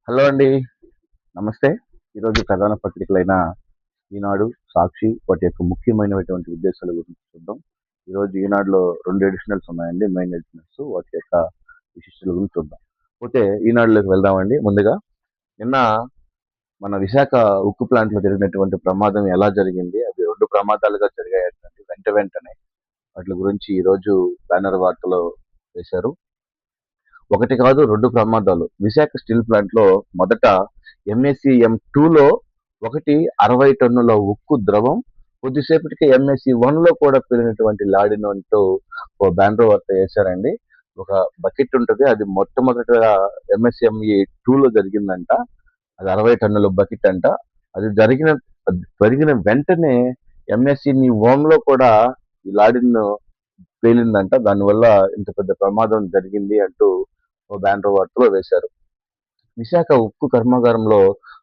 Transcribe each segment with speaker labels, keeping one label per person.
Speaker 1: Hello అండి. నమస్తే. ఈరోజు ప్రధాన పత్రికలైన ఈనాడు, సాక్షి వాటి యొక్క ముఖ్యమైనటువంటి ఉద్దేశాల గురించి చూద్దాం. ఈరోజు ఈనాడులో 2 ఎడిషనల్స్ ఉన్నాయండి. మెయిన్ ఎడిషనల్స్ వాటి యొక్క విశిష్టల గురించి చూద్దాం. పోతే ఈనాడులోకి వెళ్దామండి. ముందుగా నిన్న మన విశాఖ ఉక్కు ప్లాంట్‌లో జరిగినటువంటి ప్రమాదం ఎలా జరిగింది? అది 2 ప్రమాదాలుగా జరిగాయటండి వెంటనే. వాటి గురించి ఈరోజు బ్యానర్ వార్తలో వేశారు. ఒకటి కాదు 2 ప్రమాదాలు. విశాఖ స్టీల్ ప్లాంట్‌లో మొదట ఎంఎస్‌సిఎం-2లో ఒకటి 60 టన్నుల ఉక్కు ద్రవం, కొద్దిసేపటికి ఎంఎస్‌సి-1లో కూడా పేలినటువంటి లాడిన్ అంటూ ఓ బ్యానర్ వార్త వేశారండి. ఒక బకెట్ ఉంటది. అది మొట్టమొదటగా ఎంఎస్ఎంఈ-2లో జరిగిందంట. అది 60 టన్నుల బకెట్ అంట. అది జరిగిన వెంటనే ఎంఎస్‌సి-1లో కూడా ఈ లాడిన్ పేలిందంట. దానివల్ల ఇంత పెద్ద ప్రమాదం జరిగింది అంటూ ఓ బ్యానర్ వార్తలో వేశారు. విశాఖ ఉక్కు కర్మాగారంలో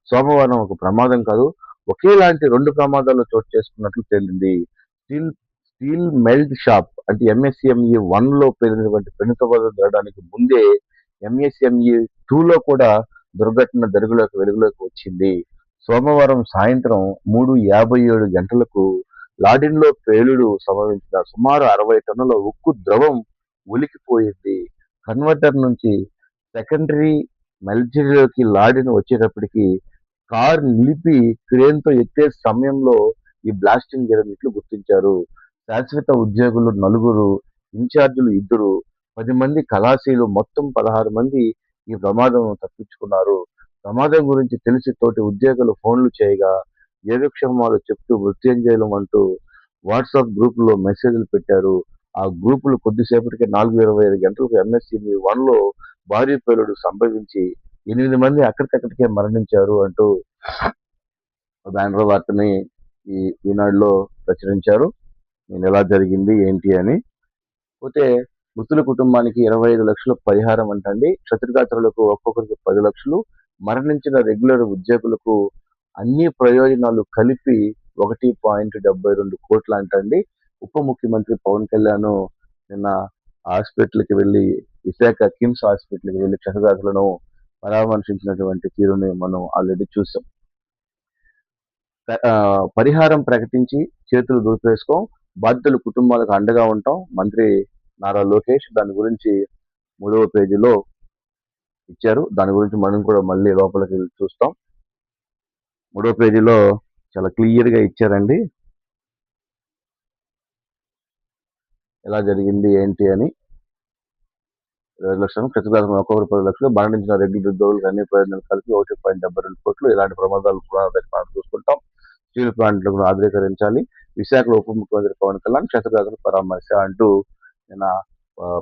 Speaker 1: సోమవారం ఒక ప్రమాదం కాదు, ఒకేలాంటి 2 ప్రమాదాలు చోటు చేసుకున్నట్లు తేలింది. స్టీల్ స్టీల్ మెల్ట్ షాప్ అంటే ఎంఎస్ఎంఈ-1లో పేలినటువంటి ప్రమాదం జరగడానికి ముందే ఎంఎస్ఎంఈ-2లో కూడా దుర్ఘటన వెలుగులోకి వచ్చింది. సోమవారం సాయంత్రం 3:57 గంటలకు లాడిన్లో పేలుడు సంభవించిన సుమారు 60 టన్నుల ఉక్కు ద్రవం ఒలికిపోయింది. కన్వర్టర్ నుంచి సెకండరీ మెల్చరీలోకి లాడిన్ వచ్చేటప్పటికి కారు నిలిపి క్రేన్తో ఎత్తే సమయంలో ఈ బ్లాస్టింగ్ జరిగినట్లు గుర్తించారు. శాశ్వత ఉద్యోగులు 4, ఇన్ఛార్జీలు 2, 10 మంది కళాశీలు మొత్తం 16 మంది ఈ ప్రమాదం తప్పించుకున్నారు. ప్రమాదం గురించి తెలిసి తోటి ఉద్యోగులు ఫోన్లు చేయగా యోగక్షేమాలు చెప్తూ మృత్యుంజయం అంటూ వాట్సాప్ గ్రూపుల్లో మెసేజ్లు పెట్టారు. ఆ గ్రూపులు కొద్దిసేపటికి 4:25 గంటలకు ఎంఎస్‌సి-1లో భారీ పేలుడు సంభవించి 8 మంది అక్కడికక్కడికే మరణించారు అంటూ బ్యానర్ వార్తని ఈనాడులో ప్రచురించారు. నేను ఎలా జరిగింది ఏంటి అని. పోతే మృతుల కుటుంబానికి 25 లక్షల పరిహారం అంటండి. క్షతిగాత్రులకు ఒక్కొక్కరికి 10 లక్షలు, మరణించిన రెగ్యులర్ ఉద్యోగులకు అన్ని ప్రయోజనాలు కలిపి 1.72 కోట్లు అంటండి. ఉప ముఖ్యమంత్రి పవన్ కళ్యాణ్ నిన్న హాస్పిటల్కి వెళ్ళి విశాఖ కిమ్స్ హాస్పిటల్కి వెళ్ళి క్షతగాత్రులను పరామర్శించినటువంటి తీరుని మనం ఆల్రెడీ చూసాం. పరిహారం ప్రకటించి చేతులు దులిపేసుకోం, బాధితుల కుటుంబాలకు అండగా ఉంటాం మంత్రి నారా లోకేష్ దాని గురించి 3వ పేజీలో ఇచ్చారు. దాని గురించి మనం కూడా మళ్ళీ లోపలికి వెళ్ళి చూస్తాం. 3వ పేజీలో చాలా క్లియర్గా ఇచ్చారండి ఎలా జరిగింది ఏంటి అని. 20 లక్షలు క్షతిగాత్రులు ఒక్కొక్కరు 10 లక్షలు, మరణించిన రెగ్యులర్ ఉద్యోగులకు అన్ని ప్రయోజనాలు కలిపి 1.72 కోట్లు. ఇలాంటి ప్రమాదాలు మనం చూసుకుంటాం. స్టీల్ ప్లాంట్లను ఆధునీకరించాలి, విశాఖలో ఉప ముఖ్యమంత్రి పవన్ కళ్యాణ్ క్షతగాత్రుల పరామర్శ అంటూ నిన్న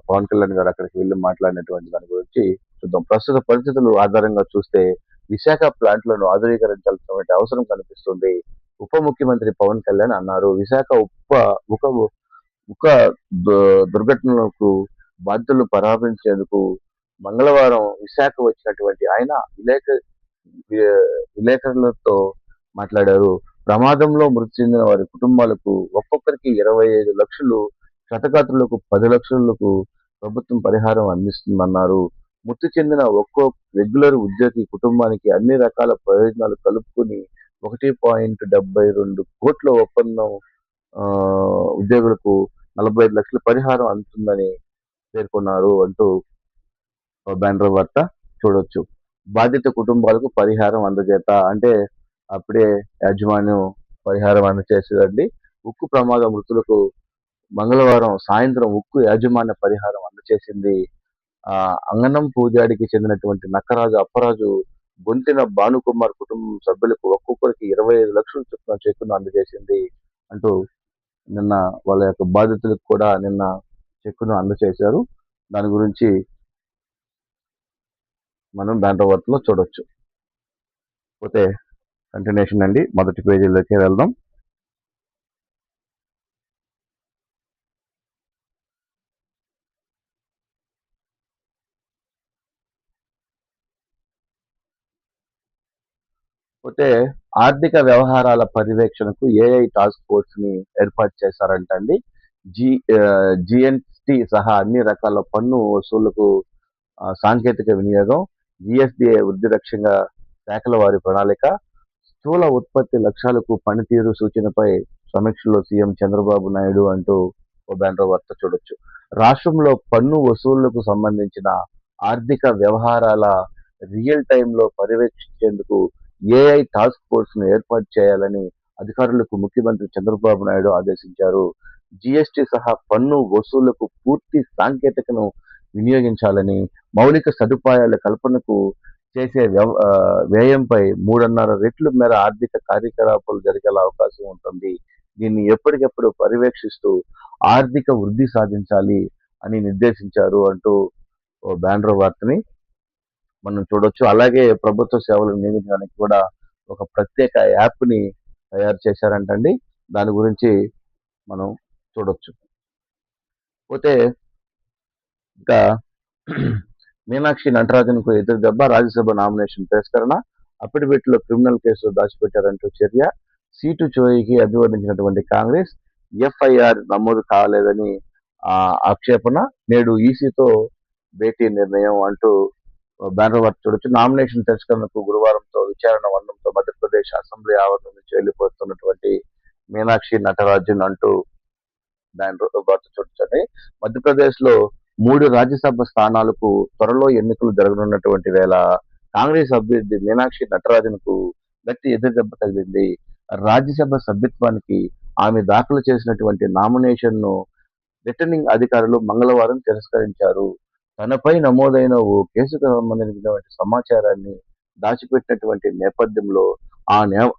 Speaker 1: పవన్ కళ్యాణ్ గారు అక్కడికి వెళ్ళి మాట్లాడినటువంటి దాని గురించి చూద్దాం. ప్రస్తుత పరిస్థితులు ఆధారంగా చూస్తే విశాఖ ప్లాంట్లను ఆధునీకరించాల్సినటువంటి అవసరం కనిపిస్తుంది. ఉప ముఖ్యమంత్రి పవన్ కళ్యాణ్ అన్నారు. విశాఖ ఉక్క దుర్ఘటనలకు బాధ్యులను పరామర్శించేందుకు మంగళవారం విశాఖ వచ్చినటువంటి ఆయన విలేకరులతో మాట్లాడారు. ప్రమాదంలో మృతి చెందిన వారి కుటుంబాలకు ఒక్కొక్కరికి 25 లక్షలు, క్షతగాత్రులకు 10 లక్షలకు ప్రభుత్వం పరిహారం అందిస్తుందన్నారు. మృతి చెందిన ఒక్కో రెగ్యులర్ ఉద్యోగి కుటుంబానికి అన్ని రకాల ప్రయోజనాలు కలుపుకొని 1.72 కోట్ల ఒప్పందం ఉద్యోగులకు 45 లక్షల పరిహారం అందుతుందని పేర్కొన్నారు అంటూ బ్యానర్ వార్త చూడొచ్చు. బాధిత కుటుంబాలకు పరిహారం అందజేత అంటే అప్పుడే యాజమాన్యం పరిహారం అందజేసేదండి. ఉక్కు ప్రమాద మృతులకు మంగళవారం సాయంత్రం ఉక్కు యాజమాన్య పరిహారం అందజేసింది. అంగనం పూజాడికి చెందినటువంటి నక్కరాజు అప్పరాజు గొంతిన భానుకుమార్ కుటుంబం సభ్యులకు ఒక్కొక్కరికి 25 లక్షలు చొప్పున చెక్కును అందజేసింది అంటూ నిన్న వాళ్ళ యొక్క బాధితులకు కూడా నిన్న చెక్కును అందజేశారు. దాని గురించి మనం బ్యానర్ వార్తలో చూడొచ్చు. పోతే కంటిన్యూషన్ అండి, మొదటి పేజీలోకి వెళ్దాం. పోతే ఆర్థిక వ్యవహారాల పర్యవేక్షణకు ఏఐ టాస్క్ ఫోర్స్ ని ఏర్పాటు చేశారంటండి. జిఎస్టి సహా అన్ని రకాల పన్ను వసూళ్లకు సాంకేతిక వినియోగం, జిఎస్డిఏ వృద్ధి లక్ష్యంగా శాఖల వారి ప్రణాళిక, స్థూల ఉత్పత్తి లక్ష్యాలకు పనితీరు సూచనపై సమీక్షలో సీఎం చంద్రబాబు నాయుడు అంటూ ఓ బ్యానర్ వార్త చూడొచ్చు. రాష్ట్రంలో పన్ను వసూళ్లకు సంబంధించిన ఆర్థిక వ్యవహారాల రియల్ టైంలో పర్యవేక్షించేందుకు ఏఐ టాస్క్ ఫోర్స్ ను ఏర్పాటు చేయాలని అధికారులకు ముఖ్యమంత్రి చంద్రబాబు నాయుడు ఆదేశించారు. జీఎస్టీ సహా పన్ను వసూళ్లకు పూర్తి సాంకేతికను వినియోగించాలని, మౌలిక సదుపాయాల కల్పనకు చేసే వ్యయంపై 3.5 రెట్ల మేర ఆర్థిక కార్యకలాపాలు జరిగేల అవకాశం ఉంటుంది. దీన్ని ఎప్పటికప్పుడు పర్యవేక్షిస్తూ ఆర్థిక వృద్ధి సాధించాలి అని నిర్దేశించారు అంటూ ఓ బ్యానర్ వార్తని మనం చూడొచ్చు. అలాగే ప్రభుత్వ సేవలను నియమించడానికి కూడా ఒక ప్రత్యేక యాప్ని తయారు చేశారంటండి. దాని గురించి మనం చూడొచ్చు. పోతే ఇంకా మీనాక్షి నటరాజన్కు ఎదురు దెబ్బ, రాజ్యసభ నామినేషన్ తిరస్కరణ, అఫిడవిట్లో క్రిమినల్ కేసులు దాచిపెట్టారంటూ చర్య, సీటు చోరీకి అభివర్ణించినటువంటి కాంగ్రెస్, ఎఫ్ఐఆర్ నమోదు కాలేదని ఆక్షేపణ, నేడు ఈసీతో భేటీ నిర్ణయం అంటూ బ్యానర్ వార్త చూడొచ్చు. నామినేషన్ తిరస్కరణకు గురువారంతో విచారణ వందంతో మధ్యప్రదేశ్ అసెంబ్లీ ఆవరణ నుంచి వెళ్లిపోతున్నటువంటి మీనాక్షి నటరాజన్ అంటూ బ్యానర్ వార్త చూడొచ్చండి. మధ్యప్రదేశ్ లో 3 రాజ్యసభ స్థానాలకు త్వరలో ఎన్నికలు జరగనున్నటువంటి వేళ కాంగ్రెస్ అభ్యర్థి మీనాక్షి నటరాజన్ కు గట్టి ఎదురుదెబ్బ తగిలింది. రాజ్యసభ సభ్యత్వానికి ఆమె దాఖలు చేసినటువంటి నామినేషన్ ను రిటర్నింగ్ అధికారులు మంగళవారం తిరస్కరించారు. తనపై నమోదైన ఓ కేసుకు సంబంధించినటువంటి సమాచారాన్ని దాచిపెట్టినటువంటి నేపథ్యంలో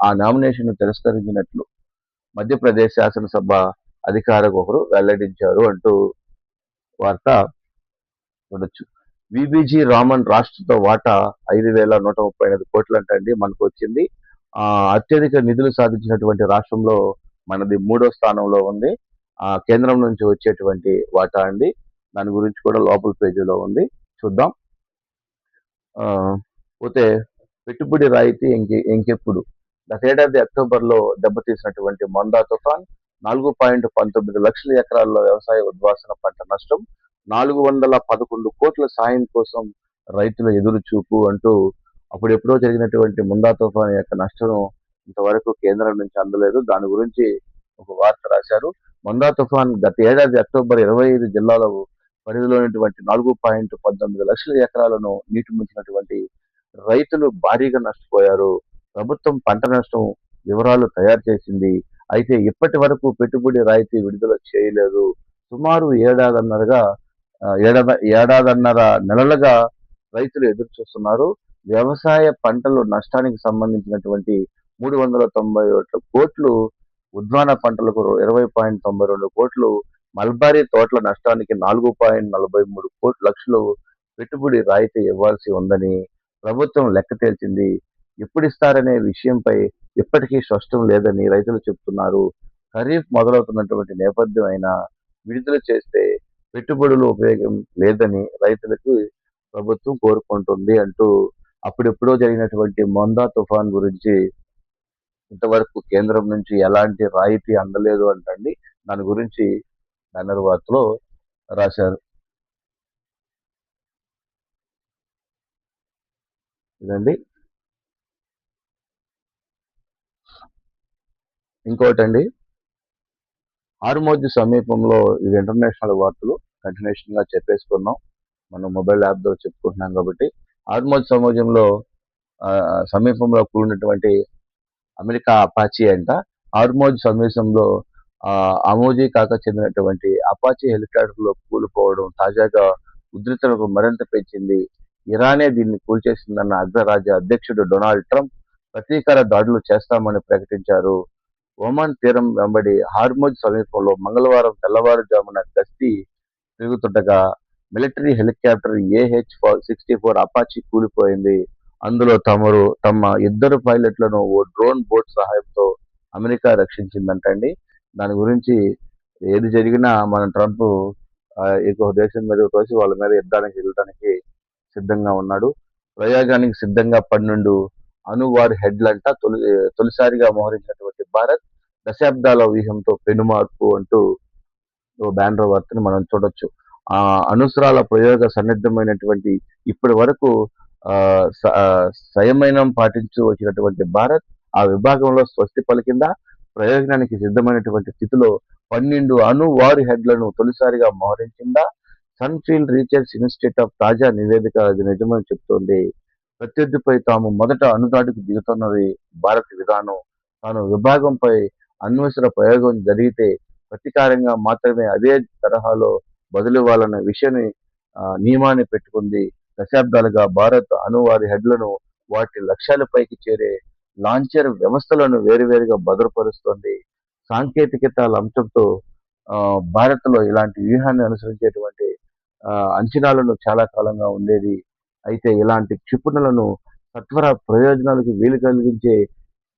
Speaker 1: ఆ నామినేషన్ ను తిరస్కరించినట్లు మధ్యప్రదేశ్ శాసనసభ అధికారి ఒకరు వెల్లడించారు అంటూ వార్త చూడొచ్చు. విబిజి రామన్ రాష్ట్రంతో వాటా 5,138 కోట్లు అంటండి మనకు వచ్చింది. అత్యధిక నిధులు సాధించినటువంటి రాష్ట్రంలో మనది 3వ స్థానంలో ఉంది. కేంద్రం నుంచి వచ్చేటువంటి వాటా అండి. దాని గురించి కూడా లోపల పేజీలో ఉంది, చూద్దాం. పోతే పెట్టుబడి రాయితీ ఇంకెప్పుడు, గతేడాది అక్టోబర్లో దెబ్బతీసినటువంటి మందా తుఫాన్, 4.19 లక్షల ఎకరాల్లో వ్యవసాయ ఉద్వాసన, పంట నష్టం, 411 కోట్ల సాయం కోసం రైతుల ఎదురుచూపు అంటూ అప్పుడెప్పుడో జరిగినటువంటి ముందా తుఫాన్ యొక్క నష్టం ఇంతవరకు కేంద్రం నుంచి అందలేదు. దాని గురించి ఒక వార్త రాశారు. మందా తుఫాన్ గత ఏడాది అక్టోబర్ 25 జిల్లాల పరిధిలోని 4.19 లక్షల ఎకరాలను నీటి ముంచినటువంటి రైతులు భారీగా నష్టపోయారు. ప్రభుత్వం పంట నష్టం వివరాలు తయారు చేసింది. అయితే ఇప్పటి వరకు పెట్టుబడి రాయితీ విడుదల చేయలేదు. సుమారు ఏడాదిన్నర నెలలుగా రైతులు ఎదురు చూస్తున్నారు. వ్యవసాయ పంటలు నష్టానికి సంబంధించినటువంటి 391 కోట్లు, ఉద్యాన పంటలకు 20.92 కోట్లు, మల్బరీ తోటల నష్టానికి 4.43 లక్షలు పెట్టుబడి రాయితీ ఇవ్వాల్సి ఉందని ప్రభుత్వం లెక్క తేల్చింది. ఎప్పుడిస్తారనే విషయంపై ఇప్పటికీ స్పష్టం లేదని రైతులు చెబుతున్నారు. ఖరీఫ్ మొదలవుతున్నటువంటి నేపథ్యం అయినా విడుదల చేస్తే పెట్టుబడులు ఉపయోగం లేదని రైతులకు ప్రభుత్వం కోరుకుంటుంది అంటూ అప్పుడెప్పుడో జరిగినటువంటి మందా తుఫాన్ గురించి ఇంతవరకు కేంద్రం నుంచి ఎలాంటి రాయితీ అందలేదు అంటండి. దాని గురించి బ్యానర్ వార్తలో రాశారు. ఇదండి. ఇంకోటండి, హార్మోజ్ సమీపంలో, ఇవి ఇంటర్నేషనల్ వార్తలు, కంటిన్యూషన్ గా చెప్పేసుకున్నాం. మనం మొబైల్ యాప్ ద్వారా చెప్పుకుంటున్నాం కాబట్టి. హార్మోజ్ సమీపంలో కూడినటువంటి అమెరికా అపాచీ అంట. హార్మోజ్ సమీపంలో అమోజీ కాక చెందినటువంటి అపాచీ హెలికాప్టర్లో కూలిపోవడం తాజాగా ఉద్రిక్తతకు మరింత పెంచింది. ఇరానే దీన్ని కూల్చేసిందన్న అగ్రరాజ్య అధ్యక్షుడు డొనాల్డ్ ట్రంప్ ప్రతీకార దాడులు చేస్తామని ప్రకటించారు. ఒమాన్ తీరం వెంబడి హార్మోజ్ సమీపంలో మంగళవారం తెల్లవారుజామున గస్తీ తిరుగుతుండగా మిలిటరీ హెలికాప్టర్ AH-64 అపాచీ కూలిపోయింది. అందులో తమ 2 పైలట్లను ఓ డ్రోన్ బోట్ సహాయంతో అమెరికా రక్షించిందంటండి. దాని గురించి ఏది జరిగినా మన ట్రంప్ ఇంకొక దేశం మీద తోసి వాళ్ళ మీద యుద్ధానికి వెళ్ళడానికి సిద్ధంగా ఉన్నాడు. ప్రయోగానికి సిద్ధంగా 12 అణువార్ హెడ్లంట. తొలిసారిగా మోహరించినటువంటి భారత్ దశాబ్దాల వ్యూహంతో పెనుమార్పు అంటూ బ్యానర్ వార్తను మనం చూడొచ్చు. అణుస్త్రాల ప్రయోగ సన్నిద్ధమైనటువంటి ఇప్పటి వరకు ఆ, సంయమనం పాటించు వచ్చినటువంటి భారత్ ఆ విభాగంలో స్వస్తి పలికిందా? ప్రయోజనానికి సిద్ధమైనటువంటి స్థితిలో 12 అణు వార్ హెడ్లను తొలిసారిగా మోహరించిందా? సన్ఫీల్డ్ రీసెర్చ్ ఇన్స్టిట్యూట్ ఆఫ్ తాజా నివేదిక అది నిజమని చెప్తోంది. ప్రత్యర్థిపై తాము మొదట అణుదాడికి దిగుతున్నది భారత్ విధానం. తాను విభాగంపై అణ్వస్త్ర ప్రయోగం జరిగితే ప్రతీకారంగా మాత్రమే అదే తరహాలో బదులివ్వాలన్న విషయాన్ని నియమాన్ని పెట్టుకుంది. దశాబ్దాలుగా భారత్ అణువారి హెడ్లను వాటి లక్ష్యాలపైకి చేరే లాంచర్ వ్యవస్థలను వేరువేరుగా భద్రపరుస్తోంది. సాంకేతికతల అంశంతో ఆ, భారత్లో ఇలాంటి వ్యూహాన్ని అనుసరించేటువంటి అంచనాలను చాలా కాలంగా ఉండేది. అయితే ఇలాంటి క్షిపణులను సత్వర ప్రయోజనాలకు వీలు కలిగించే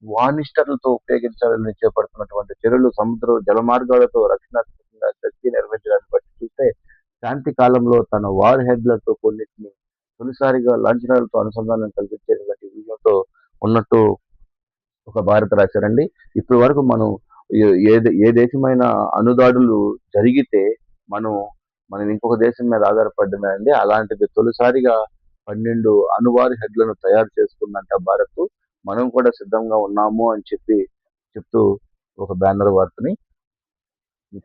Speaker 1: వానిస్టర్లతో ఉపయోగించాలని చేపడుతున్నటువంటి చర్యలు సముద్ర జలమార్గాలతో రక్షణాత్మకంగా శక్తి నిర్వహించడాన్ని బట్టి చూస్తే శాంతి కాలంలో తన వార్ హెడ్లతో కొన్నిటిని తొలిసారిగా లాంఛనాలతో అనుసంధానం కల్పించేటువంటి వ్యూహంతో ఉన్నట్టు ఒక భారత రాశారండి. ఇప్పటి వరకు మనం ఏ దేశమైనా అణుదాడులు జరిగితే మనం మనం ఇంకొక దేశం మీద ఆధారపడమే అండి. అలాంటిది తొలిసారిగా 12 అణువారి హెడ్లను తయారు చేసుకుందంట భారత్. మనం కూడా సిద్ధంగా ఉన్నాము అని చెప్తూ ఒక బ్యానర్ వార్తని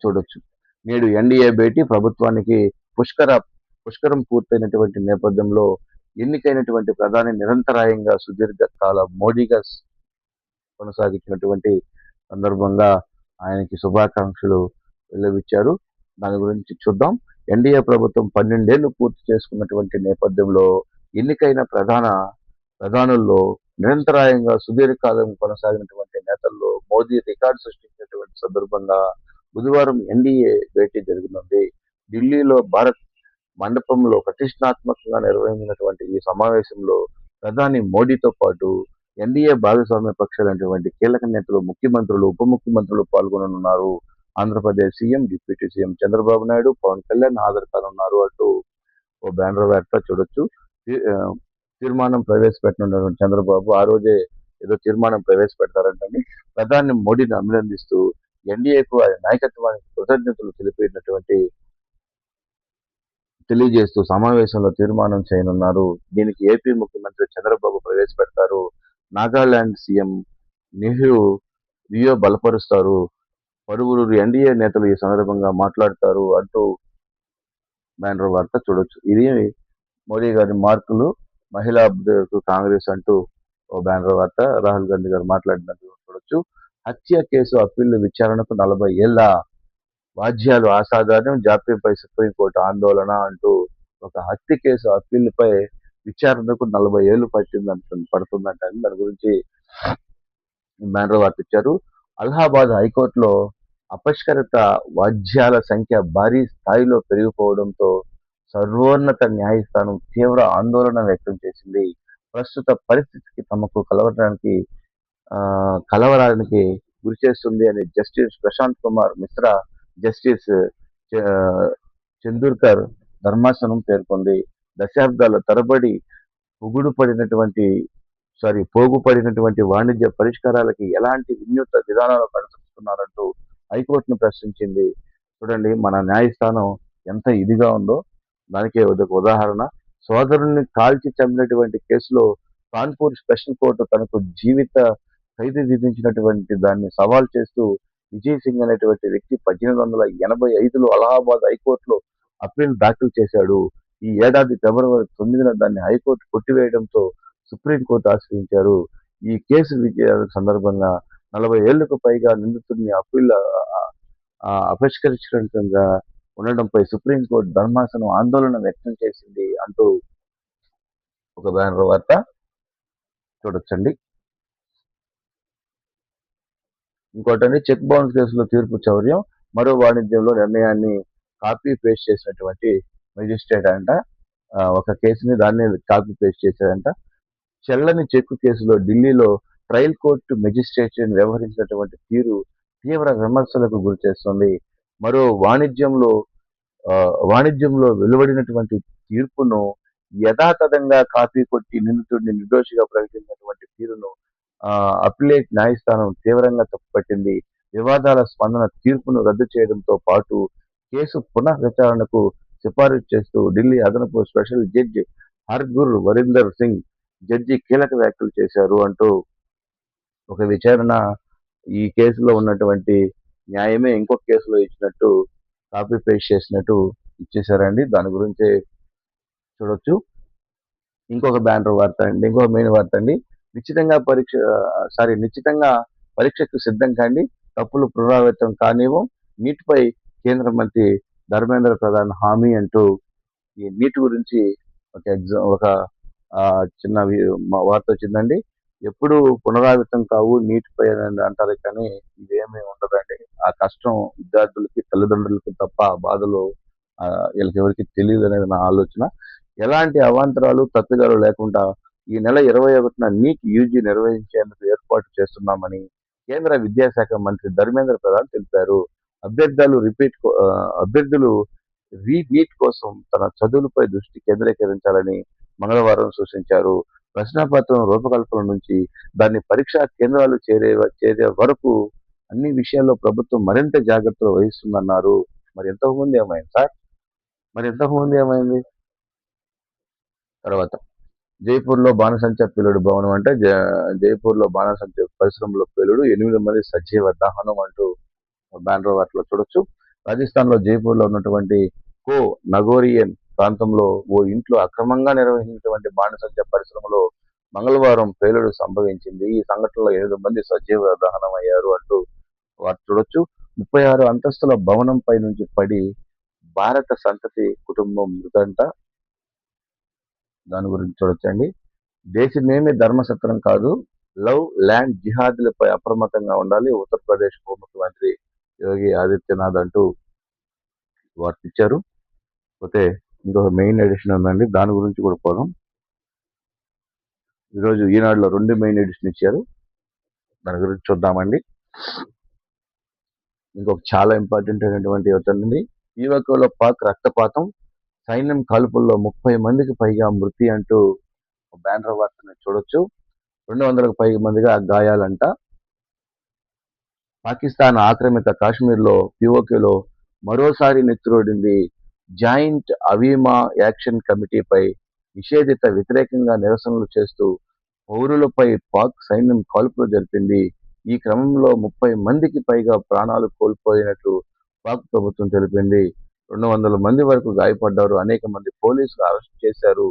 Speaker 1: చూడొచ్చు. నేడు ఎన్డీఏ భేటీ ప్రభుత్వానికి పుష్కర పుష్కరం పూర్తయినటువంటి నేపథ్యంలో ఎన్నికైనటువంటి ప్రధాని నిరంతరాయంగా సుదీర్ఘ కాల మోడీగా కొనసాగించినటువంటి సందర్భంగా ఆయనకి శుభాకాంక్షలు వెల్లవిచ్చారు. దాని గురించి చూద్దాం. ఎన్డీఏ ప్రభుత్వం 12 ఏళ్లు పూర్తి చేసుకున్నటువంటి నేపథ్యంలో ఎన్నికైన ప్రధానుల్లో నిరంతరాయంగా సుదీర్ఘకాలం కొనసాగినటువంటి నేతల్లో మోదీ రికార్డు సృష్టించినటువంటి సందర్భంగా బుధవారం ఎన్డీఏ భేటీ జరగనుంది. ఢిల్లీలో భారత్ మండపంలో ప్రతిష్టాత్మకంగా నిర్వహించినటువంటి ఈ సమావేశంలో ప్రధాని మోడీతో పాటు ఎన్డీఏ భాగస్వామ్య పక్షాలైనటువంటి కీలక నేతలు, ముఖ్యమంత్రులు, ఉప ముఖ్యమంత్రులు పాల్గొననున్నారు. Andhra Pradesh CM, deputy CM Chandrababu Naidu, Pawan Kalyan హాజరు కానున్నారు అంటూ ఓ బ్యానర్ వార్త చూడొచ్చు. తీర్మానం ప్రవేశపెట్టనున్నటువంటి చంద్రబాబు ఆ రోజే ఏదో తీర్మానం ప్రవేశపెడతారంటండి. ప్రధాని మోడీని అభినందిస్తూ ఎన్డీఏకు ఆయన నాయకత్వానికి కృతజ్ఞతలు తెలియజేస్తూ సమావేశంలో తీర్మానం చేయనున్నారు. దీనికి ఏపీ ముఖ్యమంత్రి చంద్రబాబు ప్రవేశపెడతారు. నాగాలాండ్ సీఎం నెహ్రూ రియో బలపరుస్తారు. పలువురు ఎన్డీఏ నేతలు ఈ సందర్భంగా మాట్లాడతారు అంటూ బ్యానర్ వార్త చూడొచ్చు. ఇది మోడీ గారి మార్కులు మహిళా అభ్యర్థులకు కాంగ్రెస్ అంటూ ఓ బ్యానర్ వార్త. రాహుల్ గాంధీ గారు మాట్లాడినట్టు చూడొచ్చు. హత్య కేసు అప్పీళ్ల విచారణకు 40 ఏళ్ల వాజ్యాలు అసాధారణం, జాప్యంపై సుప్రీంకోర్టు ఆందోళన అంటూ ఒక హత్య కేసు అప్పీలుపై విచారణకు 40 ఏళ్లు పడుతుందంట. దాని గురించి బ్యానర్ వార్త ఇచ్చారు. అలహాబాద్ హైకోర్టులో అపష్కరిత వాద్యాల సంఖ్య భారీ స్థాయిలో పెరిగిపోవడంతో సర్వోన్నత న్యాయస్థానం తీవ్ర ఆందోళన వ్యక్తం చేసింది. ప్రస్తుత పరిస్థితికి తమకు కలవరానికి గురిచేస్తుంది అని జస్టిస్ ప్రశాంత్ కుమార్ మిశ్రా, జస్టిస్ చందూర్కర్ ధర్మాసనం పేర్కొంది. దశాబ్దాల తరబడి పోగుపడినటువంటి వాణిజ్య పరిష్కారాలకి ఎలాంటి వినూత్న విధానాలు అనుసరిస్తున్నారంటూ హైకోర్టును ప్రశ్నించింది. చూడండి మన న్యాయస్థానం ఎంత ఇదిగా ఉందో దానికే ఒక ఉదాహరణ. సోదరుణ్ణి కాల్చి చంపినటువంటి కేసులో కాన్పూర్ స్పెషల్ కోర్టు తనకు జీవిత ఖైదు విధించినటువంటి దాన్ని సవాల్ చేస్తూ విజయ్ సింగ్ అనేటువంటి వ్యక్తి 1885లో అలహాబాద్ హైకోర్టులో అప్పీల్ దాఖలు చేశాడు. ఈ ఏడాది ఫిబ్రవరి 9న దాన్ని హైకోర్టు కొట్టివేయడంతో సుప్రీంకోర్టు ఆశ్రయించారు. ఈ కేసు విజయాల సందర్భంగా 40 ఏళ్లకు పైగా నిందితుడిని అపష్కరించడంగా ఉండడంపై సుప్రీంకోర్టు ధర్మాసనం ఆందోళన వ్యక్తం చేసింది అంటూ ఒక బ్యానర్ వార్త చూడొచ్చండి. ఇంకోటండి, చెక్ బౌన్స్ కేసులో తీర్పు చౌర్యం, మరో వాణిజ్యంలో నిర్ణయాన్ని కాపీ పేస్ట్ చేసినటువంటి మెజిస్ట్రేట్ అంట. ఒక కేసుని దాన్ని కాపీ పేస్ట్ చేశారంట. చెల్లని చెక్కు కేసులో ఢిల్లీలో ట్రయల్ కోర్టు మెజిస్ట్రేట్ వ్యవహరించినటువంటి తీరు తీవ్ర విమర్శలకు గురి చేస్తుంది. మరో వాణిజ్యంలో వెలువడినటువంటి తీర్పును యథాతథంగా కాపీ కొట్టి నిందితుడిని నిర్దోషిగా ప్రకటించినటువంటి తీరును అప్పిలేట్ న్యాయస్థానం తీవ్రంగా తప్పుపట్టింది. వివాదాల స్పందన తీర్పును రద్దు చేయడంతో పాటు కేసు పునః విచారణకు సిఫారసు చేస్తూ ఢిల్లీ అదనపు special judge Hargur Varinder Singh judge కీలక వ్యాఖ్యలు చేశారు అంటూ ఒక విచారణ ఈ కేసులో ఉన్నటువంటి న్యాయమే ఇంకొక కేసులో ఇచ్చినట్టు కాపీ పేస్ట్ చేసినట్టు ఇచ్చేసారండి. దాని గురించి చూడొచ్చు. ఇంకొక బ్యానర్ వార్త అండి, ఇంకొక మెయిన్ వార్త అండి. నిశ్చితంగా పరీక్షకు సిద్ధం కాండి, తప్పులు పునరావృతం కానివ్వం, నీటిపై కేంద్ర మంత్రి ధర్మేంద్ర ప్రధాన్ హామీ అంటూ ఈ నీటి గురించి ఒక ఆ, చిన్న వార్త వచ్చిందండి. ఎప్పుడు పునరావృతం కావు నీటిపై అని అంటారు, కానీ ఇదేమీ ఉండదండి. ఆ కష్టం విద్యార్థులకి తల్లిదండ్రులకి తప్ప ఆ బాధలు వీళ్ళకి ఎవరికి తెలియదు అనేది నా ఆలోచన. ఎలాంటి అవాంతరాలు తప్పిదాలు లేకుండా ఈ నెల 21న నీట్ యూజీ నిర్వహించేందుకు ఏర్పాటు చేస్తున్నామని కేంద్ర విద్యాశాఖ మంత్రి ధర్మేంద్ర ప్రధాన్ తెలిపారు. అభ్యర్థులు అభ్యర్థులు నీట్ కోసం తన చదువులపై దృష్టి కేంద్రీకరించాలని మంగళవారం సూచించారు. ప్రశ్నాపత్రం రూపకల్పన నుంచి దాన్ని పరీక్షా కేంద్రాలు చేరే వరకు అన్ని విషయాల్లో ప్రభుత్వం మరింత జాగ్రత్తలు వహిస్తుందన్నారు. మరి ఇంతకుముందు ఏమైంది సార్? తర్వాత జైపూర్లో బాణసంచా పేలుడు భవనం అంటే జైపూర్లో బాణసంచా పరిశ్రమలో పేలుడు 8 మంది సజీవ దహనం అంటూ బ్యానర్ వార్తలో చూడొచ్చు. రాజస్థాన్లో జైపూర్లో ఉన్నటువంటి కో నగోరియన్ ప్రాంతంలో ఓ ఇంట్లో అక్రమంగా నిర్వహించినటువంటి బాణసంచా పరిశ్రమలో మంగళవారం పేలుడు సంభవించింది. ఈ సంఘటనలో 8 మంది సజీవ దహనం అయ్యారు అంటూ వార్త చూడొచ్చు. 36 అంతస్తుల భవనంపై నుంచి పడి భారత సంతతి కుటుంబం మృతంట. దాని గురించి చూడొచ్చండి. దేశమేమి ధర్మసత్రం కాదు, లవ్ ల్యాండ్ జిహాదీలపై అప్రమత్తంగా ఉండాలి ఉత్తరప్రదేశ్ ఉప ముఖ్యమంత్రి యోగి ఆదిత్యనాథ్ అంటూ వార్త ఇచ్చారు. పోతే ఇంకొక మెయిన్ ఎడిషన్ ఉందండి, దాని గురించి కూడా పోదాం. ఈరోజు ఈనాడులో 2 మెయిన్ ఎడిషన్ ఇచ్చారు, దాని గురించి చూద్దామండి. ఇంకొక చాలా ఇంపార్టెంట్ అయినటువంటి అవుతుందండి. పీఓకేలో పాక్ రక్తపాతం, సైన్యం కాల్పుల్లో 30 మందికి పైగా మృతి అంటూ బ్యానర్ వార్తను చూడొచ్చు. 200కు పైగా మందిగా గాయాలంట. పాకిస్తాన్ ఆక్రమిత కాశ్మీర్లో పీఓకేలో మరోసారి నెత్తురోడింది. జాయింట్ అవీమా యాక్షన్ కమిటీపై నిషేధిత వ్యతిరేకంగా నిరసనలు చేస్తూ పౌరులపై పాక్ సైన్యం కాల్పులు జరిపింది. ఈ క్రమంలో 30 మందికి పైగా ప్రాణాలు కోల్పోయినట్లు పాక్ ప్రభుత్వం తెలిపింది. 200 మంది వరకు గాయపడ్డారు. అనేక మంది పోలీసులు అరెస్ట్ చేశారు.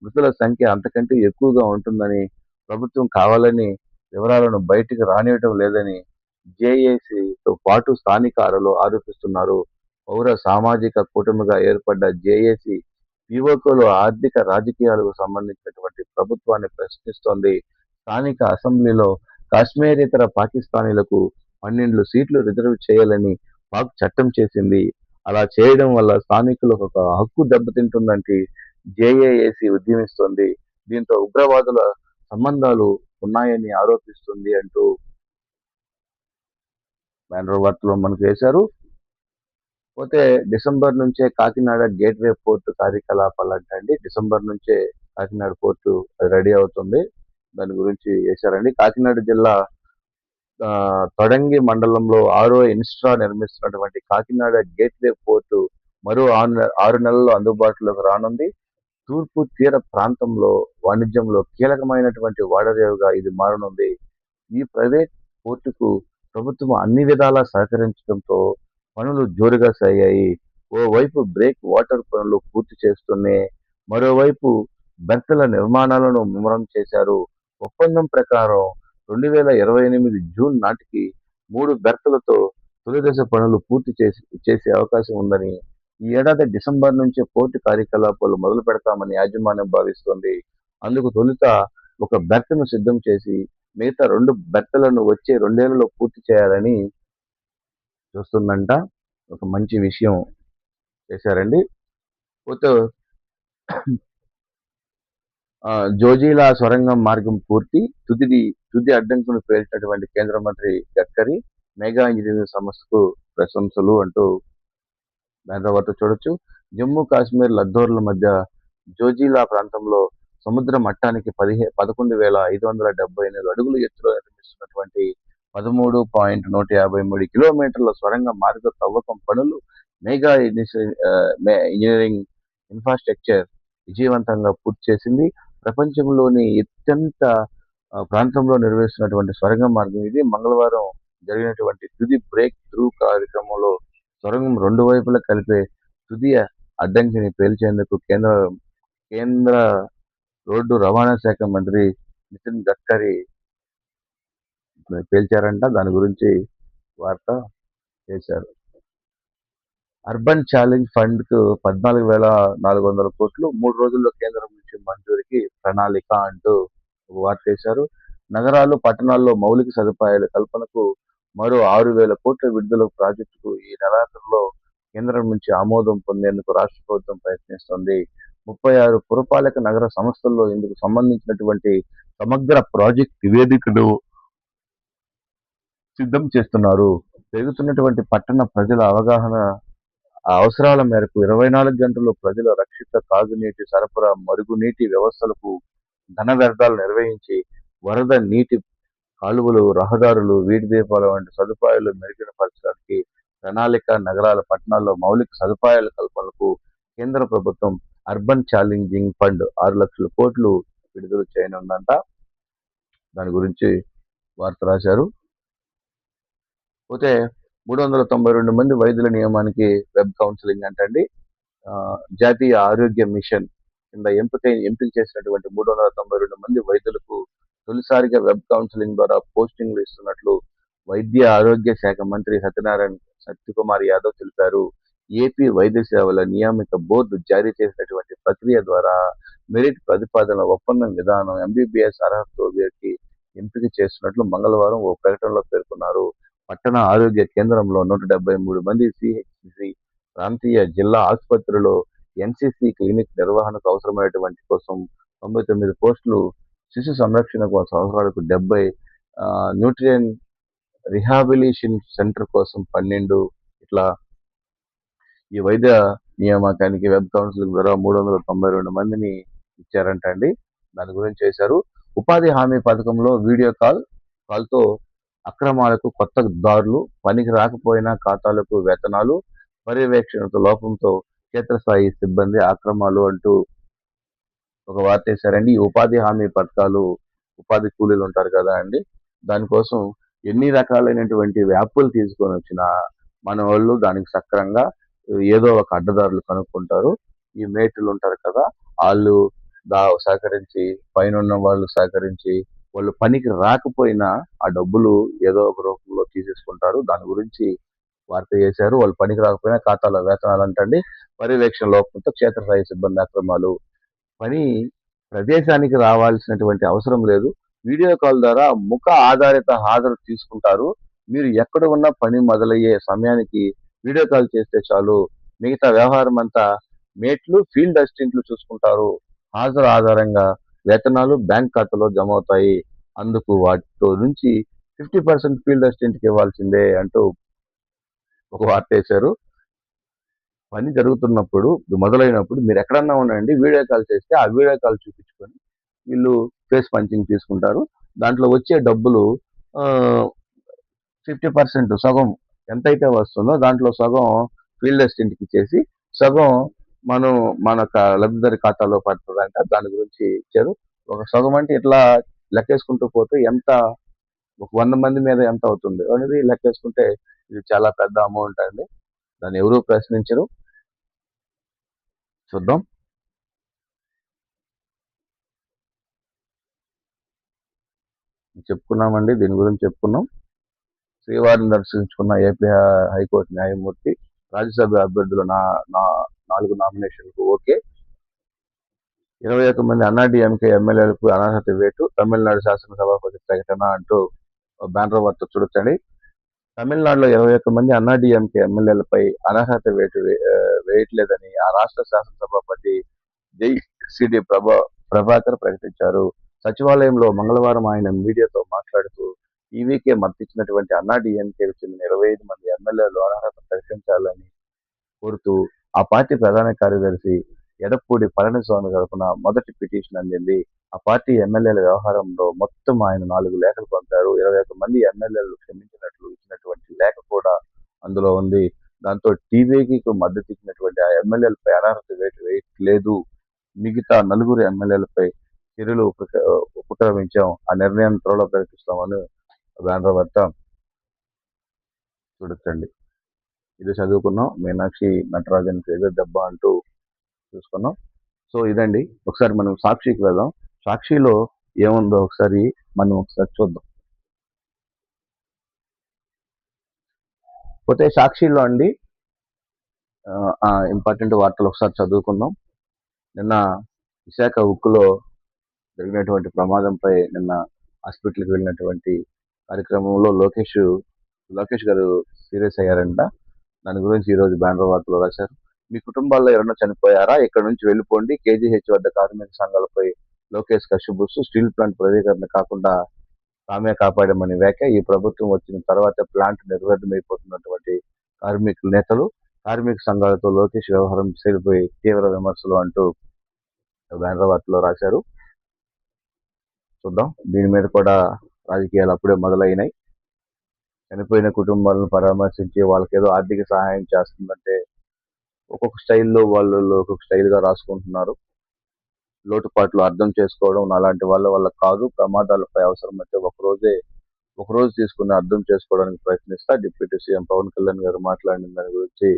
Speaker 1: మృతుల సంఖ్య అంతకంటే ఎక్కువగా ఉంటుందని ప్రభుత్వం కావాలని వివరాలను బయటికి రానివ్వడం లేదని జేఏసీతో పాటు స్థానికులు ఆరోపిస్తున్నారు. పౌర సామాజిక కూటమిగా ఏర్పడ్డ జేఏసీ పీఓకేలో ఆర్థిక రాజకీయాలకు సంబంధించినటువంటి ప్రభుత్వాన్ని ప్రశ్నిస్తోంది. స్థానిక అసెంబ్లీలో కాశ్మీరేతర పాకిస్తానీలకు 12 సీట్లు రిజర్వ్ చేయాలని పాక్ చట్టం చేసింది. అలా చేయడం వల్ల స్థానికులకు ఒక హక్కు దెబ్బతింటుందంటే జేఏసీ ఉద్యమిస్తోంది. దీంతో ఉగ్రవాదుల సంబంధాలు ఉన్నాయని ఆరోపిస్తుంది అంటూ బ్యానర్ వార్తలో మనకు వేశారు. పోతే డిసెంబర్ నుంచే కాకినాడ గేట్వే పోర్టు కార్యకలాపాలు అంటండి. డిసెంబర్ నుంచే కాకినాడ పోర్టు రెడీ అవుతుంది. దాని గురించి వేశారండి. కాకినాడ జిల్లా తొడంగి మండలంలో 6వ ఇన్స్ట్రా నిర్మిస్తున్నటువంటి కాకినాడ గేట్వే పోర్టు మరో 6 నెలల్లో అందుబాటులోకి రానుంది. తూర్పు తీర ప్రాంతంలో వాణిజ్యంలో కీలకమైనటువంటి వాడరేవుగా ఇది మారనుంది. ఈ ప్రైవేట్ పోర్టుకు ప్రభుత్వం అన్ని విధాలా సహకరించడంతో పనులు జోరుగా సాగాయి. ఓవైపు బ్రేక్ వాటర్ పనులు పూర్తి చేస్తూనే మరోవైపు బెర్తల నిర్మాణాలను ముమ్మరం చేశారు. ఒప్పందం ప్రకారం 2028 జూన్ నాటికి 3 బెర్తలతో తొలిదశ పనులు పూర్తి చేసే అవకాశం ఉందని, ఈ ఏడాది డిసెంబర్ నుంచే పోర్టు కార్యకలాపాలు మొదలు పెడతామని యాజమాన్యం భావిస్తోంది. అందుకు తొలుత ఒక బెర్తను సిద్ధం చేసి మిగతా 2 బెర్తలను వచ్చే 2 ఏళ్లలో పూర్తి చేయాలని చూస్తుందంట. ఒక మంచి విషయం చేశారండి. పోతే జోజిలా సొరంగం మార్గం పూర్తి తుది అడ్డంకును పేల్చినటువంటి కేంద్ర మంత్రి గడ్కరీ మెగా ఇంజనీరింగ్ సంస్థకు ప్రశంసలు అంటూ దాని వద్ద చూడొచ్చు. జమ్మూ కాశ్మీర్ లద్దోర్ల మధ్య జోజిలా ప్రాంతంలో సముద్ర మట్టానికి 11,578 అడుగుల ఎత్తులో నిర్మిస్తున్నటువంటి 13.153 కిలోమీటర్ల సొరంగ మార్గ తవ్వకం పనులు మెగా ఇంజనీరింగ్ ఇన్ఫ్రాస్ట్రక్చర్ విజయవంతంగా పూర్తి చేసింది. ప్రపంచంలోని అత్యంత ప్రాంతంలో నిర్వహిస్తున్నటువంటి సొరంగం మార్గం ఇది. మంగళవారం జరిగినటువంటి తుది బ్రేక్ త్రూ కార్యక్రమంలో సొరంగం 2 వైపులా కలిపే తుది అడ్డంకిని పేల్చేందుకు కేంద్ర రోడ్డు రవాణా శాఖ మంత్రి నితిన్ గడ్కరీ పేల్చారంట. దాని గురించి వార్త చేశారు. అర్బన్ ఛాలెంజ్ ఫండ్ కు 14,400 కోట్లు 3 రోజుల్లో కేంద్రం నుంచి మంజూరికి ప్రణాళిక అంటూ ఒక వార్త వేశారు. నగరాలు, పట్టణాల్లో మౌలిక సదుపాయాల కల్పనకు మరో 6,000 కోట్ల విడుదల ప్రాజెక్టుకు ఈ నెలాఖరులో కేంద్రం నుంచి ఆమోదం పొందేందుకు రాష్ట్ర ప్రభుత్వం ప్రయత్నిస్తోంది. 36 పురపాలక నగర సంస్థల్లో ఇందుకు సంబంధించినటువంటి సమగ్ర ప్రాజెక్ట్ నివేదికను సిద్ధం చేస్తున్నారు. పెరుగుతున్నటువంటి పట్టణ ప్రజల అవసరాల మేరకు 24 గంటలు ప్రజల రక్షిత తాగునీటి సరఫరా, మరుగునీటి వ్యవస్థలకు ఘన వ్యర్థాలు నిర్వహించి, వరద నీటి కాలువలు, రహదారులు, వీధి దీపాలు వంటి సదుపాయాలు మెరుగుపరచడానికి ప్రణాళిక. నగరాల, పట్టణాల్లో మౌలిక సదుపాయాల కల్పనకు కేంద్ర ప్రభుత్వం అర్బన్ ఛాలెంజింగ్ ఫండ్ 6 లక్షల కోట్లు విడుదల చేయనుందంట. దాని గురించి వార్త రాశారు. పోతే 392 మంది వైద్యుల నియామానికి వెబ్ కౌన్సిలింగ్ అంటండి. జాతీయ ఆరోగ్య మిషన్ కింద ఎంపిక చేసినటువంటి 392 మంది వైద్యులకు తొలిసారిగా వెబ్ కౌన్సిలింగ్ ద్వారా పోస్టింగ్లు ఇస్తున్నట్లు వైద్య ఆరోగ్య శాఖ మంత్రి సత్యకుమార్ యాదవ్ తెలిపారు. ఏపీ వైద్య సేవల నియామక బోర్డు జారీ చేసినటువంటి ప్రక్రియ ద్వారా మెరిట్ ప్రతిపాదన ఒప్పందం విధానం ఎంబీబీఎస్ అర్హతతో వీరికి ఎంపిక చేస్తున్నట్లు మంగళవారం ఓ ప్రకటనలో పేర్కొన్నారు. పట్టణ ఆరోగ్య కేంద్రంలో 173 మంది, సిహెచ్సి ప్రాంతీయ జిల్లా ఆసుపత్రిలో ఎన్సిసి క్లినిక్ నిర్వహణకు అవసరమైనటువంటి కోసం 99 పోస్టులు, శిశు సంరక్షణ కోసం అవసరాలకు 70, న్యూట్రిషన్ రిహాబిలిటేషన్ సెంటర్ కోసం 12 ఇట్లా ఈ వైద్య నియామకానికి వెబ్ కౌన్సిలింగ్ ద్వారా 392 మందిని ఇచ్చారంట అండి. దాని గురించి చేశారు. ఉపాధి హామీ పథకంలో వీడియో కాల్తో అక్రమాలకు కొత్త దారులు, పనికి రాకపోయినా ఖాతాలకు వేతనాలు, పర్యవేక్షణతో లోపంతో క్షేత్రస్థాయి సిబ్బంది అక్రమాలు అంటూ ఒక వార్త వేశారండి. ఈ ఉపాధి హామీ పథకాలు, ఉపాధి కూలీలు ఉంటారు కదా అండి, దానికోసం ఎన్ని రకాలైనటువంటి యాప్లు తీసుకొని వచ్చినా మన వాళ్ళు దానికి సక్రంగా ఏదో ఒక అడ్డదారులు కనుక్కుంటారు. ఈ మేటులు ఉంటారు కదా, వాళ్ళు సహకరించి, పైన ఉన్న వాళ్ళు సహకరించి, వాళ్ళు పనికి రాకపోయినా ఆ డబ్బులు ఏదో ఒక రూపంలో తీసేసుకుంటారు. దాని గురించి వార్త చేశారు. వాళ్ళు పనికి రాకపోయినా ఖాతాలో వేతనాలు అంటండి, పర్యవేక్షణ లోపంతో క్షేత్రస్థాయి సిబ్బంది అక్రమాలు, పని ప్రదేశానికి రావాల్సినటువంటి అవసరం లేదు, వీడియో కాల్ ద్వారా ముఖ ఆధారిత హాజరు తీసుకుంటారు. మీరు ఎక్కడ ఉన్న పని మొదలయ్యే సమయానికి వీడియో కాల్ చేస్తే చాలు, మిగతా వ్యవహారం అంతా మేట్లు, ఫీల్డ్ అసిస్టెంట్లు చూసుకుంటారు. హాజరు ఆధారంగా వేతనాలు బ్యాంక్ ఖాతాలో జమ అవుతాయి. అందుకు వాటితో నుంచి 50% ఫీల్డ్ అసిస్టెంట్కి ఇవ్వాల్సిందే అంటూ ఒక వార్త వేశారు. పని జరుగుతున్నప్పుడు, మొదలైనప్పుడు మీరు ఎక్కడన్నా ఉండండి, వీడియో కాల్ చేస్తే ఆ వీడియో కాల్ చూపించుకొని వీళ్ళు ఫేస్ పంచింగ్ తీసుకుంటారు. దాంట్లో వచ్చే డబ్బులు 50%, సగం ఎంతైతే వస్తుందో దాంట్లో సగం ఫీల్డ్ అసిస్టెంట్కి ఇచ్చేసి సగం మన లబ్ధిదారి ఖాతాలో పడుతుందంట. దాని గురించి ఇచ్చారు. ఒక సగం అంటే ఇట్లా లెక్కేసుకుంటూ పోతే ఎంత, ఒక 100 మంది మీద ఎంత అవుతుంది అనేది లెక్కేసుకుంటే ఇది చాలా పెద్ద అమౌంట్ అండి. దాన్ని ఎవరూ ప్రశ్నించరు. చూద్దాం. చెప్పుకున్నామండి, దీని గురించి చెప్పుకున్నాం. శ్రీవారిని దర్శించుకున్న ఏపీ హైకోర్టు న్యాయమూర్తి రాజ్యసభ అభ్యర్థులు 4 నామినేషన్లకు ఓకే. 21 మంది అన్నాడీఎంకే ఎమ్మెల్యేలకు అనర్హత వేటు, తమిళనాడు శాసనసభాపతి ప్రకటన అంటూ బ్యానర్ వార్త చూడొచ్చండి. తమిళనాడులో 21 మంది అన్నాడీఎంకే ఎమ్మెల్యేలపై అనర్హత వేటు వేయట్లేదని ఆ రాష్ట్ర శాసనసభాపతి జై.సిడి ప్రభాకర్ ప్రకటించారు. సచివాలయంలో మంగళవారం ఆయన మీడియాతో మాట్లాడుతూ ఈవీకే మద్దతిచ్చినటువంటి అన్నాడీఎంకేకు చెందిన 25 మంది ఎమ్మెల్యేలు అనర్హత ప్రకటించాలని కోరుతూ ఆ పార్టీ ప్రధాన కార్యదర్శి ఎడప్పూడి పళనిస్వామి తరఫున మొదటి పిటిషన్ అందింది. ఆ పార్టీ ఎమ్మెల్యేల వ్యవహారంలో మొత్తం ఆయన 4 లేఖలు పంపారు. 21 మంది ఎమ్మెల్యేలు క్షమించినట్లు ఇచ్చినటువంటి లేఖ కూడా అందులో ఉంది. దాంతో టీవీకి మద్దతు ఇచ్చినటువంటి ఆ ఎమ్మెల్యేలపై అనర్హత వేటు వేయట్లేదు మిగతా నలుగురు ఎమ్మెల్యేలపై చర్యలు ఉపక్రమించాం. ఆ నిర్ణయం త్వరలో ప్రకటిస్తామని బ్యానర్ వార్త చూడొచ్చండి. ఇది చదువుకున్నాం. మీనాక్షి నటరాజన్ ఏదో దెబ్బ అంటూ చూసుకున్నాం. సో ఇదండి. ఒకసారి మనం సాక్షికి వెళ్దాం. సాక్షిలో ఏముందో ఒకసారి చూద్దాం. పోతే సాక్షిలో అండి ఇంపార్టెంట్ వార్తలు ఒకసారి చదువుకుందాం. నిన్న విశాఖ ఉక్కులో జరిగినటువంటి ప్రమాదంపై నిన్న హాస్పిటల్కి వెళ్ళినటువంటి కార్యక్రమంలో లోకేష్ గారు సీరియస్ అయ్యారంట. దాని గురించి ఈరోజు బ్యానర్ వార్తలు రాశారు. మీ కుటుంబాల్లో ఎవరైనా చనిపోయారా? ఇక్కడ నుంచి వెళ్ళిపోండి. కేజీహెచ్ వద్ద కార్మిక సంఘాలపై లోకేష్ కశుబుస్సు. స్టీల్ ప్లాంట్ ప్రైవేటీకరణ కాకుండా తామే కాపాడామని వ్యాఖ్య. ఈ ప్రభుత్వం వచ్చిన తర్వాత ప్లాంట్ నిర్వీర్యమైపోతున్నటువంటి కార్మికుల నేతలు, కార్మిక సంఘాలతో లోకేష్ వ్యవహారం శైలిపై తీవ్ర విమర్శలు అంటూ బ్యానర్ వార్తలో రాశారు. చూద్దాం. దీని మీద కూడా రాజకీయాలు అప్పుడే మొదలైనాయి. చనిపోయిన కుటుంబాలను పరామర్శించి వాళ్ళకి ఏదో ఆర్థిక సహాయం చేస్తుందంటే ఒక్కొక్క స్టైల్లో వాళ్ళు ఒక్కొక్క స్టైల్గా రాసుకుంటున్నారు. లోటుపాట్లు అర్థం చేసుకోవడం అలాంటి వాళ్ళ కాదు. ప్రమాదాలపై అవసరమైతే ఒకరోజు తీసుకుని అర్థం చేసుకోవడానికి ప్రయత్నిస్తా డిప్యూటీ సీఎం పవన్ కళ్యాణ్ గారు మాట్లాడిన దాని గురించి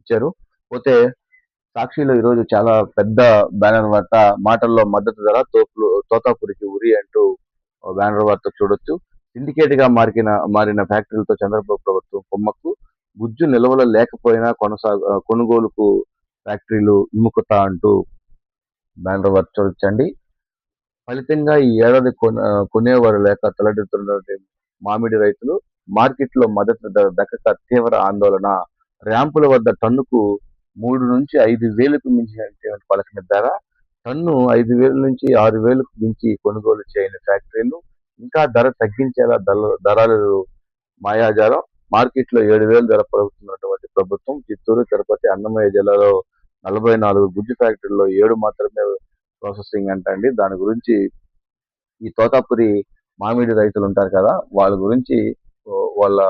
Speaker 1: ఇచ్చారు. పోతే సాక్షిలో ఈరోజు చాలా పెద్ద బ్యానర్ వార్త, మాటల్లో మద్దతు ధర తోతాపురికి ఉరి అంటూ బ్యానర్ వార్త చూడొచ్చు. సిండికేట్ గా మారిన ఫ్యాక్టరీలతో చంద్రబాబు ప్రభుత్వం కొమ్మక్కు. గుజ్జు నిల్వలు లేకపోయినా కొనుగోలుకు ఫ్యాక్టరీలు విముఖత అంటూ బ్యానర్ వార్త చూడొచ్చండి. ఫలితంగా ఈ ఏడాది కొనేవారు లేక తలెడుతున్నటువంటి మామిడి రైతులు మార్కెట్లో మద్దతు ధర దక్కక తీవ్ర ఆందోళన. ర్యాంపుల వద్ద టన్నుకు 3 నుంచి 5 వేలకు మించినటువంటి పలకని ధర. టన్ను 5,000 నుంచి 6,000కు మించి కొనుగోలు చేయని ఫ్యాక్టరీలు. ఇంకా ధర తగ్గించేలా దళాలు మాయాజాలం. మార్కెట్లో 7,000 ధర పలుకుతున్నటువంటి ప్రభుత్వం. చిత్తూరు, తిరుపతి, అన్నమయ్య జిల్లాలో 44 గుజ్జు ఫ్యాక్టరీల్లో 7 మాత్రమే ప్రాసెసింగ్ అంటండి. దాని గురించి ఈ తోతాపురి మామిడి రైతులు ఉంటారు కదా, వాళ్ళ గురించి వాళ్ళ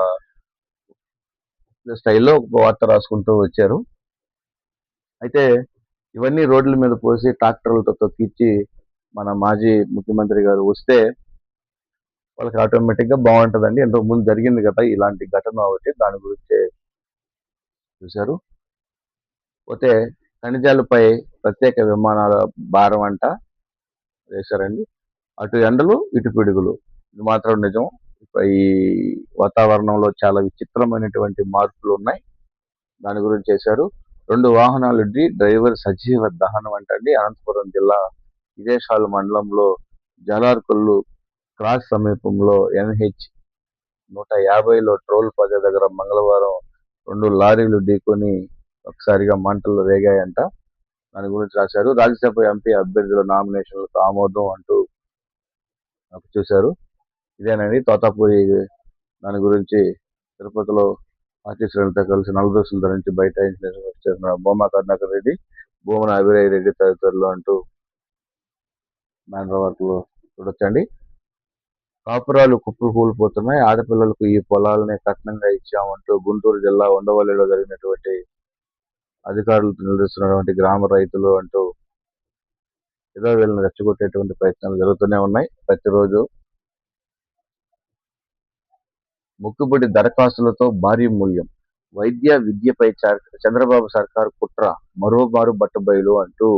Speaker 1: స్టైల్లో వార్త రాసుకుంటూ వచ్చారు. అయితే ఇవన్నీ రోడ్ల మీద పోసి ట్రాక్టర్లతో తొక్కిచ్చి మన మాజీ ముఖ్యమంత్రి గారు వస్తే వాళ్ళకి ఆటోమేటిక్ గా బాగుంటుందండి. ఇంతకు ముందు జరిగింది కదా ఇలాంటి ఘటన ఒకటి, దాని గురించే చూశారు. పోతే ఖనిజాలపై ప్రత్యేక విమానాల భారం అంట వేశారండి. అటు ఎండలు ఇటు పిడుగులు, ఇది మాత్రం నిజం. ఈ వాతావరణంలో చాలా విచిత్రమైనటువంటి మార్పులు ఉన్నాయి. దాని గురించి చేశారు. 2 వాహనాలు డ్రైవర్ సజీవ దహనం అంటండి. అనంతపురం జిల్లా విదేశాల మండలంలో జలార్కొల్లు క్రాస్ సమీపంలో NH 150లో టోల్ ప్లాజా దగ్గర మంగళవారం 2 లారీలు ఢీకొని ఒకసారిగా మంటలు రేగాయంట. దాని గురించి రాశారు. రాజ్యసభ ఎంపీ అభ్యర్థుల నామినేషన్లకు ఆమోదం అంటూ చూశారు. ఇదేనండి తోతాపూరి. దాని గురించి తిరుపతిలో పార్టీ శ్రేణులతో కలిసి నలుదోసులు ధరించి బైఠాయించిన బొమ్మ కరుణాకర్ రెడ్డి, భూమన అభిరాయ్ రెడ్డి తదితరులు అంటూ బ్యానర్ వార్తలు చూడొచ్చండి. కాపురాలు కుప్పకూలిపోతున్నాయి. ఆడపిల్లలకు ఈ పొలాలనే కట్నంగా ఇచ్చామంటూ గుంటూరు జిల్లా ఉండవల్లిలో జరిగినటువంటి అధికారులతో నిలదీస్తున్నటువంటి గ్రామ రైతులు అంటూ ఏదో వీళ్ళని రెచ్చగొట్టేటువంటి ప్రయత్నాలు జరుగుతూనే ఉన్నాయి ప్రతిరోజు. మొక్కుబడి దరఖాస్తులతో భారీ మూల్యం. వైద్య విద్యపై చంద్రబాబు సర్కారు కుట్ర మరోమారు బట్టబయలు అంటూ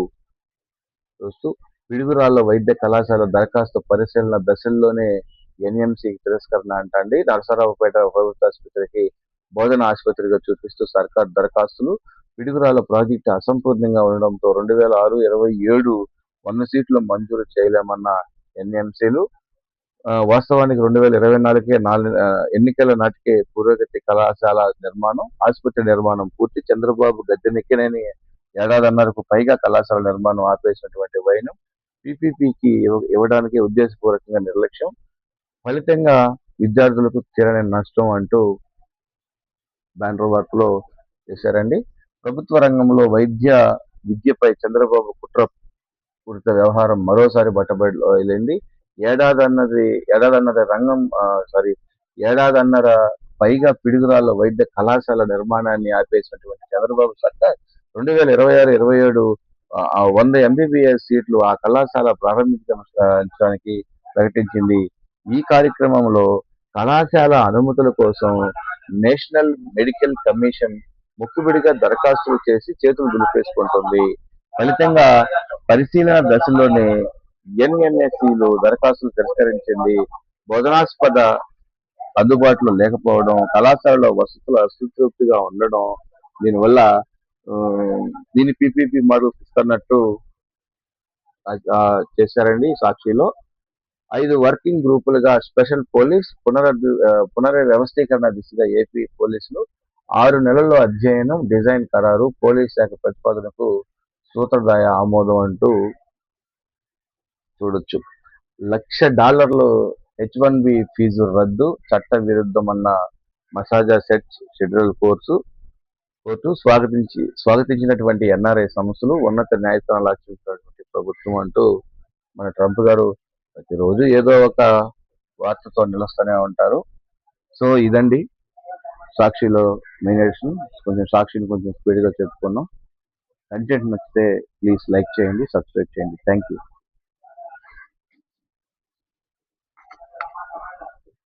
Speaker 1: చూస్తూ, పిడుగురాళ్ల వైద్య కళాశాల దరఖాస్తు పరిశీలన దశల్లోనే NMC తిరస్కరణ అంటండి. నరసరావుపేట ప్రభుత్వ ఆసుపత్రికి బోధన ఆసుపత్రిగా చూపిస్తూ సర్కార్ దరఖాస్తులు. పిడుగురాళ్ల ప్రాజెక్టు అసంపూర్ణంగా ఉండడంతో 2026-27 100 సీట్లు మంజూరు చేయలేమన్న NMCలు. వాస్తవానికి 2024కే ఎన్నికల నాటికే పురోగతి కళాశాల నిర్మాణం, ఆసుపత్రి నిర్మాణం పూర్తి. చంద్రబాబు గద్దెనెక్కినని ఏడాదిన్నరకు పైగా కళాశాల నిర్మాణం ఆపేసినటువంటి వైనం. PPPకి ఇవ్వడానికి ఉద్దేశపూర్వకంగా నిర్లక్ష్యం. ఫలితంగా విద్యార్థులకు తీరని నష్టం అంటూ బ్యానర్ వార్తలో చేశారండి. ప్రభుత్వ రంగంలో వైద్య విద్యపై చంద్రబాబు కుట్రపూరిత వ్యవహారం మరోసారి బట్టబయలైంది. ఏడాదన్నర పైగా పిడుగురాళ్ల వైద్య కళాశాల నిర్మాణాన్ని ఆపేసినటువంటి చంద్రబాబు సర్కార్ 2026-27 వంద ఎంబీబీఎస్ సీట్లు ఆ కళాశాల ప్రారంభించడానికి ప్రకటించింది. ఈ కార్యక్రమంలో కళాశాల అనుమతుల కోసం నేషనల్ మెడికల్ కమిషన్ మొక్కుబడిగా దరఖాస్తులు చేసి చేతులు దులిపేసుకుంటుంది. ఫలితంగా పరిశీలన దశలోనే ఎన్ఎన్ఎస్సిలు దరఖాస్తులు తిరస్కరించింది. బోధనాస్పద అందుబాటులో లేకపోవడం, కళాశాలలో వసతులు అసంతృప్తిగా ఉండడం, దీనివల్ల ఆ, దీని పీపీపీ మోడల్స్ ఇస్తున్నట్టు చేశారండి సాక్షిలో. 5 వర్కింగ్ గ్రూపులుగా స్పెషల్ పోలీస్ పునర్వ్యవస్థీకరణ దిశగా ఏపీ పోలీసులు 6 నెలల్లో అధ్యయనం, డిజైన్ ఖరారు, పోలీస్ శాఖ ప్రతిపాదనకు సూత్రధాయ ఆమోదం అంటూ చూడొచ్చు. $1,00,000 H1B ఫీజు రద్దు, చట్ట విరుద్ధమన్న మసాజుసెట్స్ ఫెడరల్ కోర్టు స్వాగతించినటువంటి ఎన్ఆర్ఐ సంస్థలు, ఉన్నత న్యాయస్థానాలు ఆక్షేపించినటువంటి ప్రభుత్వం అంటూ మన ట్రంప్ గారు ప్రతిరోజు ఏదో ఒక వార్తతో నిలుస్తూనే ఉంటారు. సో ఇదండి సాక్షిలో మెయిన్ ఎడిషన్. సాక్షిని కొంచెం స్పీడ్గా చెప్పుకున్నాం. కంటెంట్ నచ్చితే ప్లీజ్ లైక్ చేయండి, సబ్స్క్రైబ్ చేయండి. Thank you.